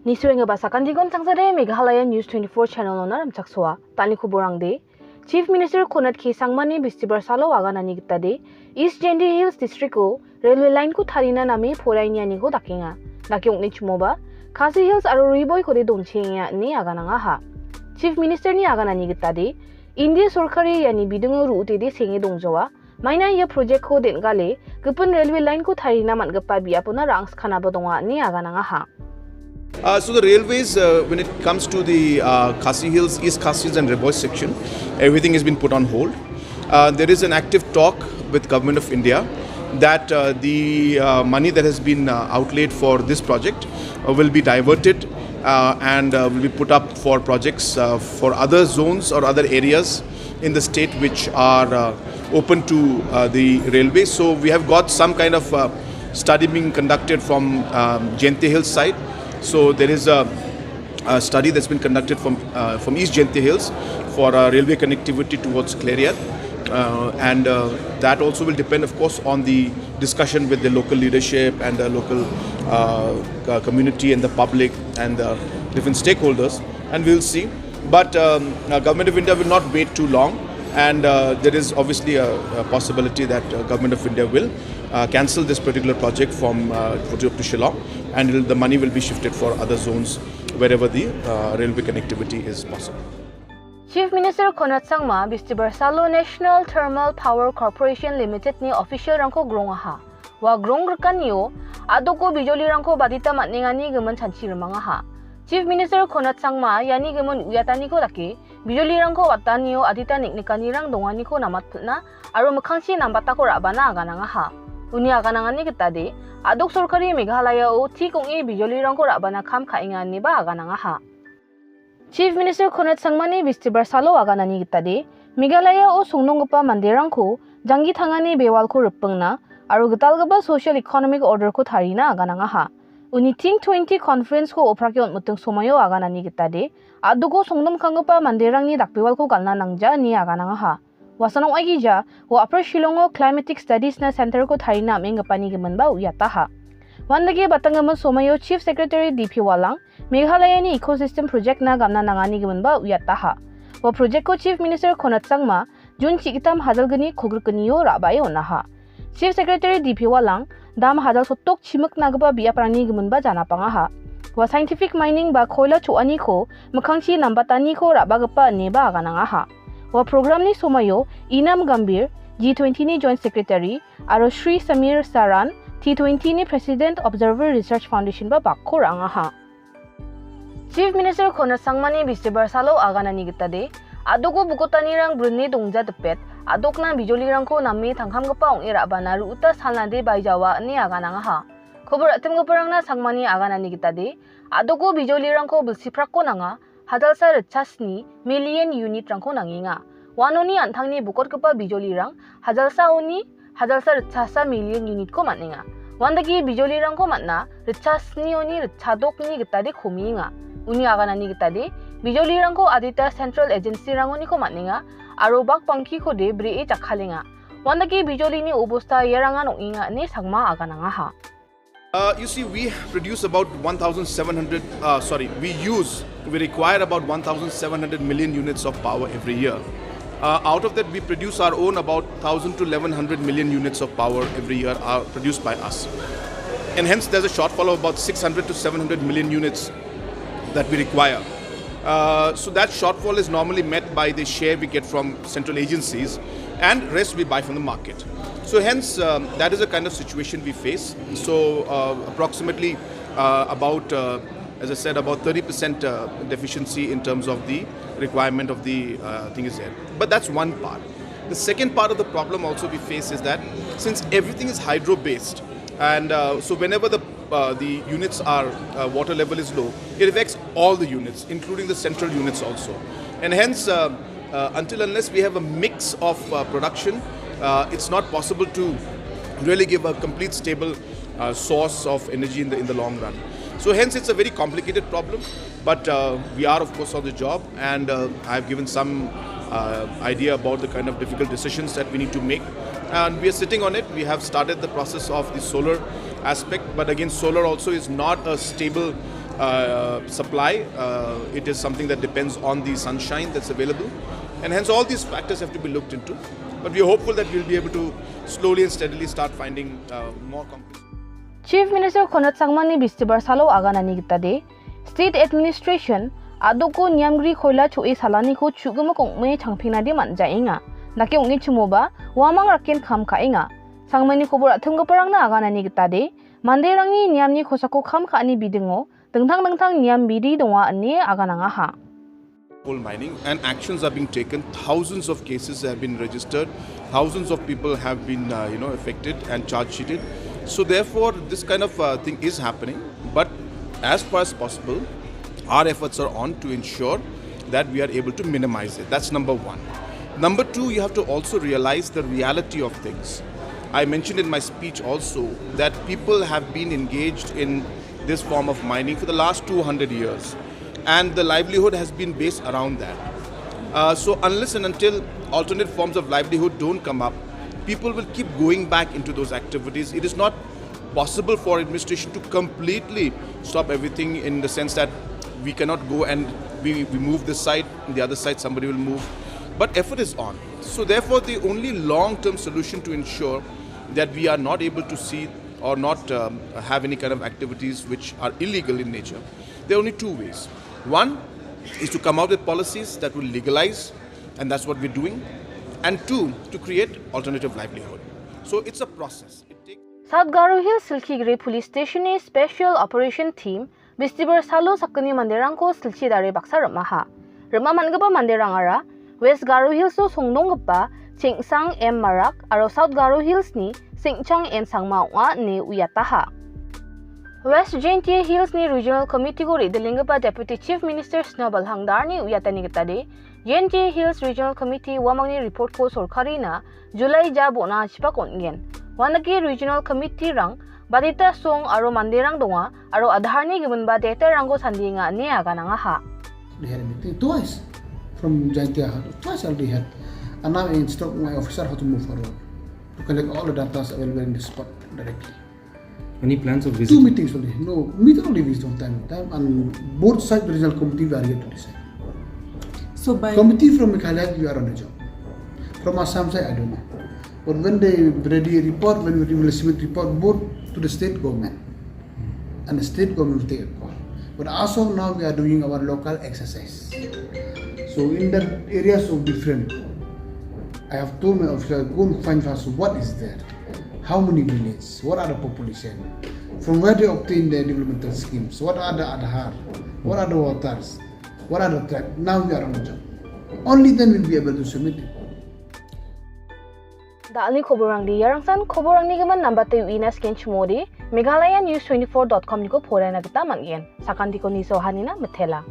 Nisuenga basakan digon sangsare Meghalaya News 24 channel onar amchakswa tani kuborangde Chief Minister Konat K Sangmani Bistibar Salo aganani gitade East Jendi Hills District ko railway line ko tharina nami poraini ani ko dakinga dakyong ni chumoba Khasi Hills aro Riboy ko de dongchenga ni agananga ha Chief Minister ni aganani gitade India Sorkari yani bidungo route de senge dongjawa maina ya project ko den gale gupun railway line ko tharina matgapa biapona rangs khana bodonga ni agananga ha So the railways, when it comes to the Khasi Hills, East Khasi Hills and Riboy section, everything has been put on hold. There is an active talk with Government of India that the money that has been outlaid for this project will be diverted and will be put up for projects for other zones or other areas in the state which are open to the railway. So we have got some kind of study being conducted from Jente Hills side. So there is a study that's been conducted from East Jente Hills for railway connectivity towards Clariat, and that also will depend, of course, on the discussion with the local leadership and the local community and the public and the different stakeholders, and we'll see. But Government of India will not wait too long, and there is obviously a possibility that Government of India will cancel this particular project from to Shillong, and the money will be shifted for other zones wherever the railway connectivity is possible. Chief Minister Konat Sangma Bistibar Salo National Thermal Power Corporation Limited ni official rangko grong ha wa grong rekan yo adoko bijoli rangko badita matningani gemen chanchi remang ha Chief Minister Konat Sangma yani gemen uyatani ko dake bijoli rangko watani yo adita niknikani rang dongani ko namat putna aro mekhangsi nambata ko rabana agananga ha uni aganangani kitade adok sorkari Meghalaya o tikong bijoli rangko rabana kham khaingani ba agananga ha Chief Minister Konat Sangmani Bistibar Salo aganani gitade Meghalaya o songnongpa manderangko jangi thangani bewal ko rupungna aro gitalgaba social economic order ko tharina agananga ha uni Think 20 conference ko oprakyon mutung somayo aganani gitade adugo songnom khangpa manderangni dakbewal ko galna nangja ni agananga ha wasanong agija o Upper Shillong climatic studies na center ko tharina mengapani gemenba uyata ha Wandage batangaman somayo Chief Secretary DP Walang Meghalaya ni ecosystem project na gamna nangani gemenba uyata ha wa project ko Chief Minister Konat Sangma jun chikitam hadalgani khogrkaniyo rabayo na ha Chief Secretary DP Walang dam hadal sotok chimak nagba biaprani gemenba jana panga ha wa scientific mining ba khoila chuani ko makhangchi nambatani ko rabagapa neba gananga ha wa program ni somayo Inam Gambir G20 ni Joint Secretary aro Shri Samir Saran T20 ni President Observer Research Foundation ba bakkor anga ha Chief Minister Konat Sangmani Bistibar Salo aganani gitade adogo bukotani rang brunni dongja tepet adokna bijoli rangko nami thangkhamgpa ong irabana ruta salnade baijawa ni agananga ha khobor atemgoparangna Sangmani aganani gitade adogo bijoli rangko bulsiprakko nanga hadalsa rechasni million unit rangko nanginga wanoni anthangni bukotgpa bijoli rang hadalsa rechasa million unit ko matninga wandagi bijoli rangko matna rechasni oni rechadokni gitade khominga uni aganani gitade bijoli rangko adita central agency rangoni ko matninga aro bak pangki ko de bre chakhalenga wandagi bijoli ni obosta yeranga nonginga ne Sangma agananga ha You see, we produce about 1,700, we require about 1,700 million units of power every year. Out of that, we produce our own about 1,000 to 1,100 million units of power every year are produced by us. And hence, there's a shortfall of about 600 to 700 million units that we require. So that shortfall is normally met by the share we get from central agencies and rest we buy from the market. So hence, that is a kind of situation we face. So approximately as I said, about 30% deficiency in terms of the requirement of the thing is there. But that's one part. The second part of the problem also we face is that since everything is hydro-based, and so whenever the units are water level is low, it affects all the units, including the central units also. And hence, unless we have a mix of production, it's not possible to really give a complete stable source of energy in the long run. So hence it's a very complicated problem, but we are of course on the job, and I've given some idea about the kind of difficult decisions that we need to make, and we are sitting on it. We have started the process of the solar aspect, but again solar also is not a stable supply. It is something that depends on the sunshine that's available, and hence all these factors have to be looked into. But we are hopeful that we'll be able to slowly and steadily start finding more companies. Chief Minister Khonat Sangmani Bistibar Salo Aganani Gitade, State Administration, Adoko Nyamgri Khoila Chui Salani Ko Chugumok Me Changpina de Manjainga, Naki Ungi Chumoba, Wamang Rakin Kam Kainga, Sangmani Kobura Tungaparang Aganani Gitade, Manderangi Nyamni Kosako Kam Kani Bidingo, Dengtang Nyam Bidi Donga Ne Aganangaha. Coal mining, and actions are being taken. Thousands of cases have been registered. Thousands of people have been affected and charge sheeted. So therefore, this kind of thing is happening. But as far as possible, our efforts are on to ensure that we are able to minimize it. That's number one. Number two, you have to also realize the reality of things. I mentioned in my speech also that people have been engaged in this form of mining for the last 200 years. And the livelihood has been based around that. So unless and until alternate forms of livelihood don't come up, people will keep going back into those activities. It is not possible for administration to completely stop everything, in the sense that we cannot go and we move this side, the other side somebody will move. But effort is on. So therefore, the only long-term solution to ensure that we are not able to see or not have any kind of activities which are illegal in nature, there are only two ways. One is to come out with policies that will legalize, and that's what we're doing. And two, to create alternative livelihood. So it's a process. South Garo Hills Silchigre Police Station Special Operation Team Bistibar Salo Sakani Manderangko Silchidare Baksa Ramaha. Ramamangaba Manderangara, West Garo Hills so Songnongapa, Chingsang M Marak, Aro South Garo Hills ni Singchang and Sangmawa ni Uyataha. West JNTA Hills ni Regional Committee ko Ridilingapa Deputy Chief Minister Snowball Hangdar ni Uyatani Gitade, JNTA Hills Regional Committee wamang ni report ko sorkari na July jabo na chipakon Wanagi Regional Committee rang badita song aro mandirang donga aro adhar ni gimunba data rango sandinga ni aga ha. They had a meeting twice from JNTA. Twice already had. And now I instruct my officer how to move forward to collect all the data available in the spot directly. Any plans of visit? 2 meetings only. No, meeting only visit from time to time, and both sides the regional committee we are here to decide. So by committee from Meghalaya, we are on the job. From Assam side, I don't know. But when they ready a report, when we will submit report both to the state government, and the state government will take a call. But as of now, we are doing our local exercise. So in that areas of different, I have told my officer, go and find first what is there. How many villages? What are the population? From where they obtain their developmental schemes? What are the adhar? What are the waters? What are the tracks? Now we are on the job. Only then we'll be able to submit it. Dali koborang di yarangsan koborang ni gaman number tayo ina skin chmodi Meghalaya News 24.com niko pora na kita mangyan. Sakan di ko niso hanina metela.